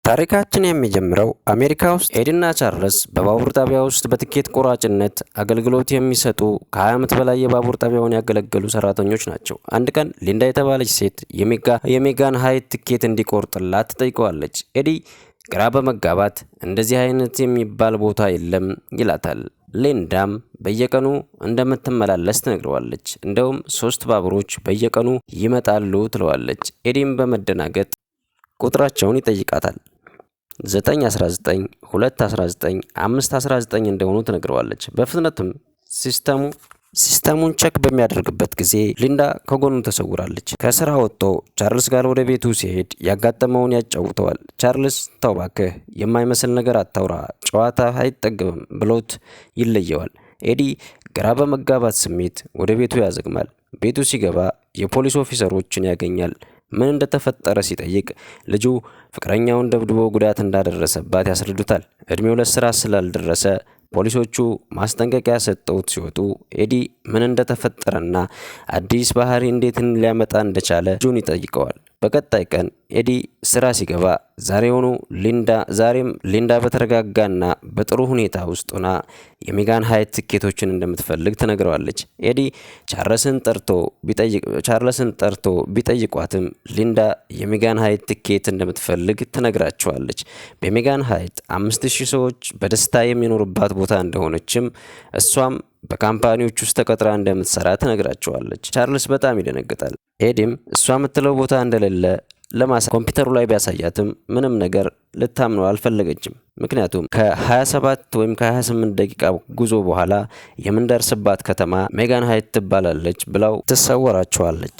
ታሪካችን የሚጀምረው አሜሪካ ውስጥ ኤዲና ቻርልስ በባቡር ጣቢያ ውስጥ በትኬት ቆራጭነት አገልግሎት የሚሰጡ ከ20 ዓመት በላይ የባቡር ጣቢያውን ያገለገሉ ሰራተኞች ናቸው። አንድ ቀን ሊንዳ የተባለች ሴት የሜጋን ሃይት ትኬት እንዲቆርጥላት ትጠይቀዋለች። ኤዲ ግራ በመጋባት እንደዚህ አይነት የሚባል ቦታ የለም ይላታል። ሊንዳም በየቀኑ እንደምትመላለስ ትነግረዋለች። እንደውም 3 ባቡሮች በየቀኑ ይመጣሉ ትለዋለች። ኤዲም በመደናገጥ ቁጥራቸውን ይጠይቃታል። 919 219 519 እንደሆኑ ትነግረዋለች። በፍጥነትም ሲስተሙን ቸክ በሚያደርግበት ጊዜ ሊንዳ ከጎኑ ተሰውራለች። ከስራ ወጥቶ ቻርልስ ጋር ወደ ቤቱ ሲሄድ ያጋጠመውን ያጫውተዋል። ቻርልስ ተው እባክህ የማይመስል ነገር አታውራ፣ ጨዋታ አይጠገብም ብሎት ይለየዋል። ኤዲ ግራ በመጋባት ስሜት ወደ ቤቱ ያዘግማል። ቤቱ ሲገባ የፖሊስ ኦፊሰሮችን ያገኛል። ምን እንደተፈጠረ ሲጠይቅ ልጁ ፍቅረኛውን ደብድቦ ጉዳት እንዳደረሰባት ያስረዱታል። እድሜው ለስራ ስላልደረሰ ፖሊሶቹ ማስጠንቀቂያ ሰጠውት ሲወጡ ኤዲ ምን እንደተፈጠረና አዲስ ባህሪ እንዴት ሊያመጣ እንደቻለ ልጁን ይጠይቀዋል። በቀጣይ ቀን ኤዲ ስራ ሲገባ ዛሬም ሊንዳ በተረጋጋና በጥሩ ሁኔታ ውስጥ ሆና የሜጋን ሃይት ትኬቶችን እንደምትፈልግ ትነግረዋለች። ኤዲ ቻርልስን ጠርቶ ቢጠይቋትም ሊንዳ የሜጋን ሃይት ትኬት እንደምትፈልግ ትነግራቸዋለች። በሜጋን ሃይት 5000 ሰዎች በደስታ የሚኖሩባት ቦታ እንደሆነችም እሷም በካምፓኒዎች ውስጥ ተቀጥራ እንደምትሰራ ትነግራቸዋለች። ቻርልስ በጣም ይደነግጣል። ኤዲም እሷ የምትለው ቦታ እንደሌለ ኮምፒውተሩ ላይ ቢያሳያትም ምንም ነገር ልታምነው አልፈለገችም። ምክንያቱም ከ27 ወይም ከ28 ደቂቃ ጉዞ በኋላ የምንደርስባት ከተማ ሜጋን ሃይት ትባላለች ብላው ትሰወራቸዋለች።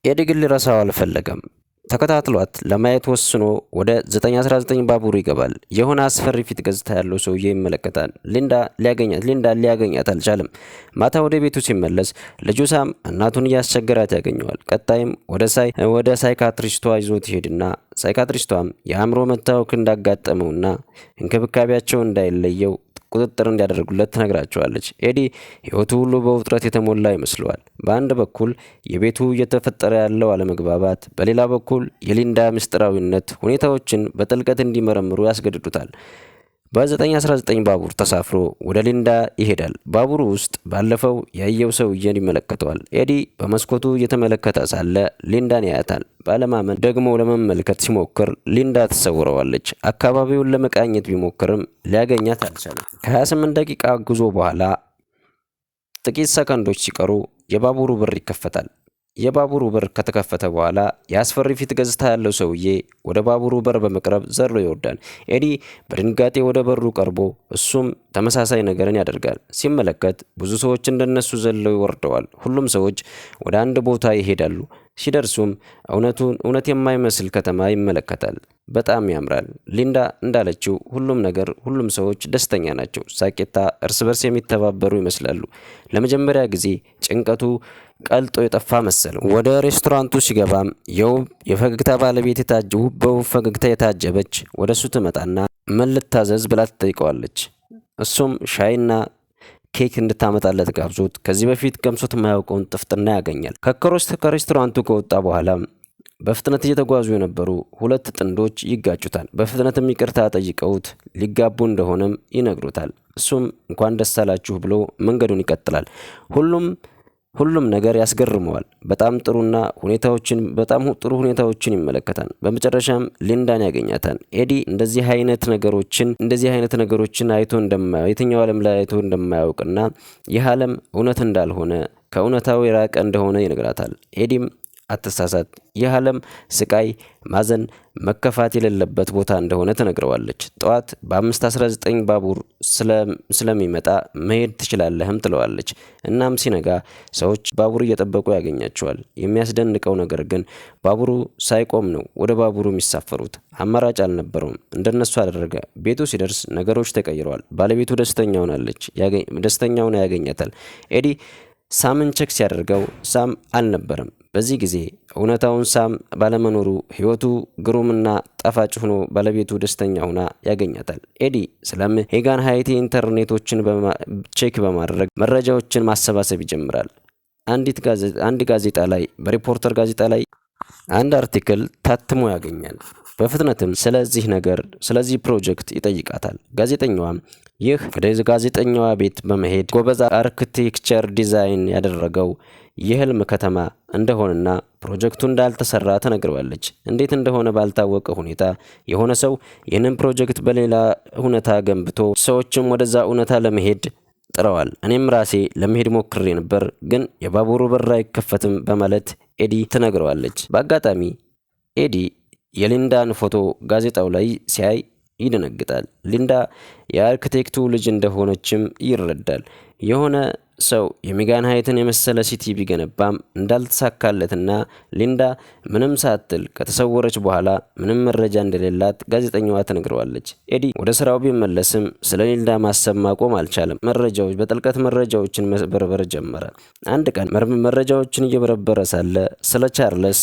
ኤዲ ግን ሊረሳው አልፈለገም። ተከታትሏት ለማየት ወስኖ ወደ 919 ባቡር ይገባል። የሆነ አስፈሪ ፊት ገጽታ ያለው ሰውዬ ይመለከታል። ሊንዳ ሊያገኛት አልቻለም። ማታ ወደ ቤቱ ሲመለስ ልጁ ሳም እናቱን እያስቸገራት ያገኘዋል። ቀጣይም ወደ ሳይካትሪስቷ ይዞት ይሄድና ሳይካትሪስቷም የአእምሮ መታወክ እንዳጋጠመውና እንክብካቤያቸው እንዳይለየው ቁጥጥር እንዲያደርጉለት ትነግራቸዋለች። ኤዲ ህይወቱ ሁሉ በውጥረት የተሞላ ይመስለዋል። በአንድ በኩል የቤቱ እየተፈጠረ ያለው አለመግባባት፣ በሌላ በኩል የሊንዳ ምስጢራዊነት ሁኔታዎችን በጥልቀት እንዲመረምሩ ያስገድዱታል። በ919 ባቡር ተሳፍሮ ወደ ሊንዳ ይሄዳል። ባቡሩ ውስጥ ባለፈው ያየው ሰውዬን ይመለከተዋል። ኤዲ በመስኮቱ እየተመለከተ ሳለ ሊንዳን ያያታል። ባለማመን ደግሞ ለመመልከት ሲሞክር ሊንዳ ትሰውረዋለች። አካባቢውን ለመቃኘት ቢሞክርም ሊያገኛት አልቻለም። ከ28 ደቂቃ ጉዞ በኋላ ጥቂት ሰከንዶች ሲቀሩ የባቡሩ በር ይከፈታል። የባቡሩ በር ከተከፈተ በኋላ የአስፈሪ ፊት ገጽታ ያለው ሰውዬ ወደ ባቡሩ በር በመቅረብ ዘሎ ይወርዳል። ኤዲ በድንጋጤ ወደ በሩ ቀርቦ እሱም ተመሳሳይ ነገርን ያደርጋል። ሲመለከት ብዙ ሰዎች እንደነሱ ዘለው ይወርደዋል። ሁሉም ሰዎች ወደ አንድ ቦታ ይሄዳሉ። ሲደርሱም እውነት የማይመስል ከተማ ይመለከታል። በጣም ያምራል። ሊንዳ እንዳለችው ሁሉም ሰዎች ደስተኛ ናቸው። ሳቂታ፣ እርስ በርስ የሚተባበሩ ይመስላሉ። ለመጀመሪያ ጊዜ ጭንቀቱ ቀልጦ የጠፋ መሰለው። ወደ ሬስቶራንቱ ሲገባም የፈገግታ ባለቤት በውብ ፈገግታ የታጀበች ወደ እሱ ትመጣና ምን ልታዘዝ ብላ ትጠይቀዋለች። እሱም ሻይና ኬክ እንድታመጣለት ጋብዞት ከዚህ በፊት ገምሶት የማያውቀውን ጥፍጥና ያገኛል። ከሬስቶራንቱ ከወጣ በኋላ በፍጥነት እየተጓዙ የነበሩ 2 ጥንዶች ይጋጩታል። በፍጥነትም ይቅርታ ጠይቀውት ሊጋቡ እንደሆነም ይነግሩታል። እሱም እንኳን ደስ አላችሁ ብሎ መንገዱን ይቀጥላል። ሁሉም ነገር ያስገርመዋል። በጣም ጥሩ ሁኔታዎችን ይመለከታል። በመጨረሻም ሊንዳን ያገኛታል። ኤዲ እንደዚህ አይነት ነገሮችን የትኛው ዓለም ላይ አይቶ እንደማያውቅና ይህ ዓለም እውነት እንዳልሆነ ከእውነታው የራቀ እንደሆነ ይነግራታል። ኤዲም አትሳሳት፣ ይህ ዓለም ስቃይ፣ ማዘን፣ መከፋት የሌለበት ቦታ እንደሆነ ትነግረዋለች። ጠዋት በ519 ባቡር ስለሚመጣ መሄድ ትችላለህም ትለዋለች። እናም ሲነጋ ሰዎች ባቡር እየጠበቁ ያገኛቸዋል። የሚያስደንቀው ነገር ግን ባቡሩ ሳይቆም ነው ወደ ባቡሩ የሚሳፈሩት። አማራጭ አልነበረውም። እንደነሱ አደረገ። ቤቱ ሲደርስ ነገሮች ተቀይረዋል። ባለቤቱ ደስተኛ ሆና ያገኛታል። ኤዲ ሳምን ቼክ ሲያደርገው ሳም አልነበረም። በዚህ ጊዜ እውነታውን ሳም ባለመኖሩ ህይወቱ ግሩምና ጣፋጭ ሆኖ ባለቤቱ ደስተኛ ሆና ያገኛታል። ኤዲ ስለ ሜጋን ሃይት ኢንተርኔቶችን ቼክ በማድረግ መረጃዎችን ማሰባሰብ ይጀምራል። አንድ ጋዜጣ ላይ በሪፖርተር ጋዜጣ ላይ አንድ አርቲክል ታትሞ ያገኛል። በፍጥነትም ስለዚህ ፕሮጀክት ይጠይቃታል። ጋዜጠኛዋም ይህ ወደ ጋዜጠኛዋ ቤት በመሄድ ጎበዝ አርክቴክቸር ዲዛይን ያደረገው የህልም ከተማ እንደሆነና ፕሮጀክቱ እንዳልተሰራ ተነግረዋለች። እንዴት እንደሆነ ባልታወቀ ሁኔታ የሆነ ሰው ይህንን ፕሮጀክት በሌላ እውነታ ገንብቶ ሰዎችም ወደዛ እውነታ ለመሄድ ጥረዋል። እኔም ራሴ ለመሄድ ሞክሬ ነበር፣ ግን የባቡሩ በር አይከፈትም በማለት ኤዲ ትነግረዋለች። በአጋጣሚ ኤዲ የሊንዳን ፎቶ ጋዜጣው ላይ ሲያይ ይደነግጣል። ሊንዳ የአርክቴክቱ ልጅ እንደሆነችም ይረዳል። የሆነ ሰው የሜጋን ሃይትን የመሰለ ሲቲ ቢገነባም እንዳልተሳካለትና ሊንዳ ምንም ሳትል ከተሰወረች በኋላ ምንም መረጃ እንደሌላት ጋዜጠኛዋ ትነግረዋለች። ኤዲ ወደ ስራው ቢመለስም ስለ ሊንዳ ማሰብ ማቆም አልቻለም። በጥልቀት መረጃዎችን መበርበር ጀመረ። አንድ ቀን መረጃዎችን እየበረበረ ሳለ ስለ ቻርለስ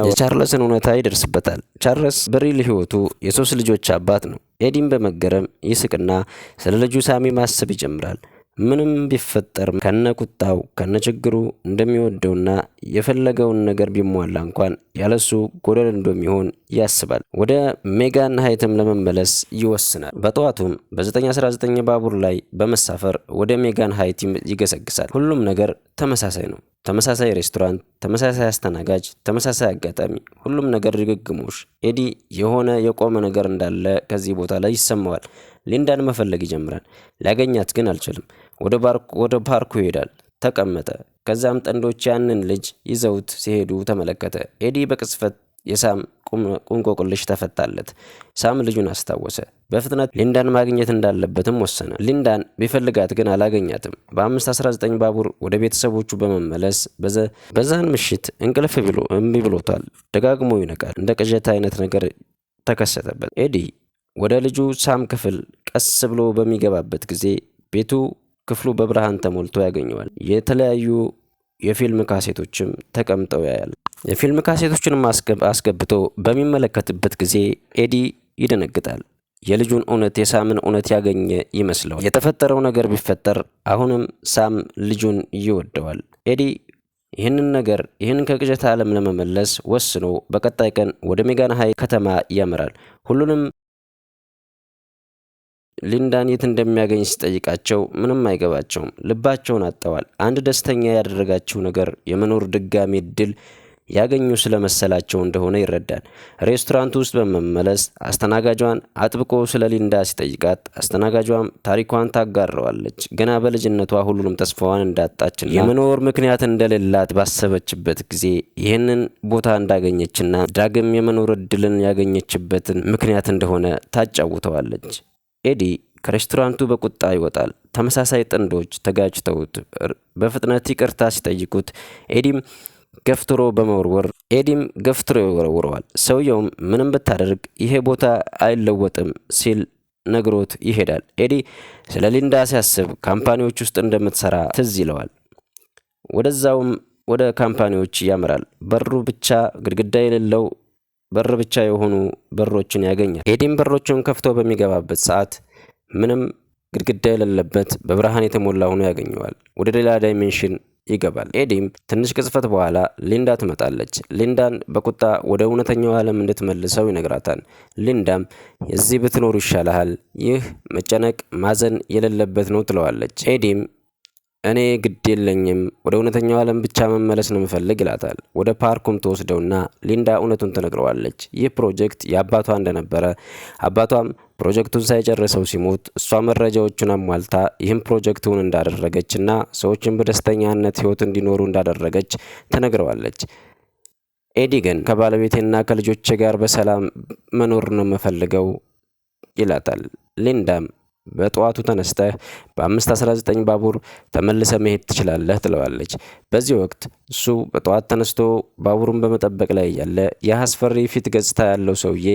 የቻርለስን እውነታ ይደርስበታል። ቻርለስ በሪል ህይወቱ የሶስት ልጆች አባት ነው። ኤዲም በመገረም ይስቅና ስለ ልጁ ሳሚ ማሰብ ይጀምራል። ምንም ቢፈጠር ከነቁጣው ከነችግሩ እንደሚወደውና የፈለገውን ነገር ቢሟላ እንኳን ያለሱ ጎደል እንደሚሆን ያስባል። ወደ ሜጋን ሃይትም ለመመለስ ይወስናል። በጠዋቱም በ919 ባቡር ላይ በመሳፈር ወደ ሜጋን ሃይት ይገሰግሳል። ሁሉም ነገር ተመሳሳይ ነው። ተመሳሳይ ሬስቶራንት፣ ተመሳሳይ አስተናጋጅ፣ ተመሳሳይ አጋጣሚ፣ ሁሉም ነገር ድግግሞሽ። ኤዲ የሆነ የቆመ ነገር እንዳለ ከዚህ ቦታ ላይ ይሰማዋል። ሊንዳን መፈለግ ይጀምራል። ሊያገኛት ግን አልችልም። ወደ ፓርኩ ይሄዳል። ተቀመጠ። ከዛም ጥንዶች ያንን ልጅ ይዘውት ሲሄዱ ተመለከተ። ኤዲ በቅጽበት የሳም ቁንቆቅልሽ ተፈታለት። ሳም ልጁን አስታወሰ። በፍጥነት ሊንዳን ማግኘት እንዳለበትም ወሰነ። ሊንዳን ቢፈልጋት ግን አላገኛትም። በ519 ባቡር ወደ ቤተሰቦቹ በመመለስ በዛን ምሽት እንቅልፍ እምቢ ብሎታል። ደጋግሞ ይነቃል። እንደ ቅዠት አይነት ነገር ተከሰተበት። ኤዲ ወደ ልጁ ሳም ክፍል ቀስ ብሎ በሚገባበት ጊዜ ክፍሉ በብርሃን ተሞልቶ ያገኘዋል። የተለያዩ የፊልም ካሴቶችም ተቀምጠው ያያል። የፊልም ካሴቶችንም አስገብቶ በሚመለከትበት ጊዜ ኤዲ ይደነግጣል። የልጁን እውነት የሳምን እውነት ያገኘ ይመስለዋል። የተፈጠረው ነገር ቢፈጠር አሁንም ሳም ልጁን ይወደዋል። ኤዲ ይህንን ከቅዠት ዓለም ለመመለስ ወስኖ በቀጣይ ቀን ወደ ሜጋን ሃይት ከተማ ያመራል። ሁሉንም ሊንዳን የት እንደሚያገኝ ሲጠይቃቸው ምንም አይገባቸውም። ልባቸውን አጥተዋል። አንድ ደስተኛ ያደረጋቸው ነገር የመኖር ድጋሚ እድል ያገኙ ስለመሰላቸው እንደሆነ ይረዳል። ሬስቶራንት ውስጥ በመመለስ አስተናጋጇን አጥብቆ ስለ ሊንዳ ሲጠይቃት አስተናጋጇም ታሪኳን ታጋረዋለች። ገና በልጅነቷ ሁሉንም ተስፋዋን እንዳጣችና የመኖር ምክንያት እንደሌላት ባሰበችበት ጊዜ ይህንን ቦታ እንዳገኘችና ዳግም የመኖር እድልን ያገኘችበትን ምክንያት እንደሆነ ታጫውተዋለች። ኤዲ ከሬስቶራንቱ በቁጣ ይወጣል። ተመሳሳይ ጥንዶች ተጋጭተውት በፍጥነት ይቅርታ ሲጠይቁት ኤዲም ገፍትሮ ይወረውረዋል። ሰውየውም ምንም ብታደርግ ይሄ ቦታ አይለወጥም ሲል ነግሮት ይሄዳል። ኤዲ ስለ ሊንዳ ሲያስብ ካምፓኒዎች ውስጥ እንደምትሰራ ትዝ ይለዋል። ወደዛውም ወደ ካምፓኒዎች ያመራል። በሩ ብቻ ግድግዳ የሌለው በር ብቻ የሆኑ በሮችን ያገኛል። ኤዲም በሮቹን ከፍቶ በሚገባበት ሰዓት ምንም ግድግዳ የሌለበት በብርሃን የተሞላ ሆኖ ያገኘዋል። ወደ ሌላ ዳይሜንሽን ይገባል። ኤዲም ትንሽ ቅጽበት በኋላ ሊንዳ ትመጣለች። ሊንዳን በቁጣ ወደ እውነተኛው ዓለም እንድትመልሰው ይነግራታል። ሊንዳም የዚህ ብትኖሩ ይሻልሃል፣ ይህ መጨነቅ ማዘን የሌለበት ነው ትለዋለች። ኤዲም እኔ ግድ የለኝም፣ ወደ እውነተኛው ዓለም ብቻ መመለስ ነው የምፈልግ ይላታል። ወደ ፓርኩም ተወስደውና ሊንዳ እውነቱን ትነግረዋለች። ይህ ፕሮጀክት የአባቷ እንደነበረ፣ አባቷም ፕሮጀክቱን ሳይጨርሰው ሲሞት እሷ መረጃዎቹን አሟልታ ይህም ፕሮጀክቱን እንዳደረገችና ሰዎችን በደስተኛነት ህይወት እንዲኖሩ እንዳደረገች ትነግረዋለች። ኤዲ ግን ከባለቤቴና ከልጆቼ ጋር በሰላም መኖር ነው የምፈልገው ይላታል። ሊንዳም በጠዋቱ ተነስተህ በ519 ባቡር ተመልሰ መሄድ ትችላለህ ትለዋለች። በዚህ ወቅት እሱ በጠዋት ተነስቶ ባቡሩን በመጠበቅ ላይ ያለ የአስፈሪ ፊት ገጽታ ያለው ሰውዬ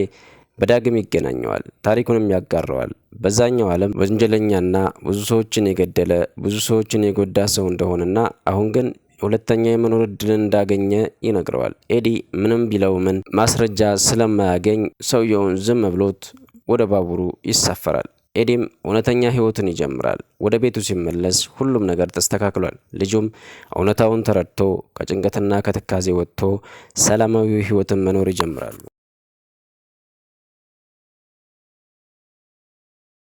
በዳግም ይገናኘዋል። ታሪኩንም ያጋረዋል። በዛኛው ዓለም ወንጀለኛና ብዙ ሰዎችን የገደለ ብዙ ሰዎችን የጎዳ ሰው እንደሆነና አሁን ግን ሁለተኛ የመኖር እድልን እንዳገኘ ይነግረዋል። ኤዲ ምንም ቢለው ምን ማስረጃ ስለማያገኝ ሰውየውን ዝም ብሎት ወደ ባቡሩ ይሳፈራል። ኤዲም እውነተኛ ህይወትን ይጀምራል። ወደ ቤቱ ሲመለስ ሁሉም ነገር ተስተካክሏል። ልጁም እውነታውን ተረድቶ ከጭንቀትና ከትካዜ ወጥቶ ሰላማዊ ህይወትን መኖር ይጀምራሉ።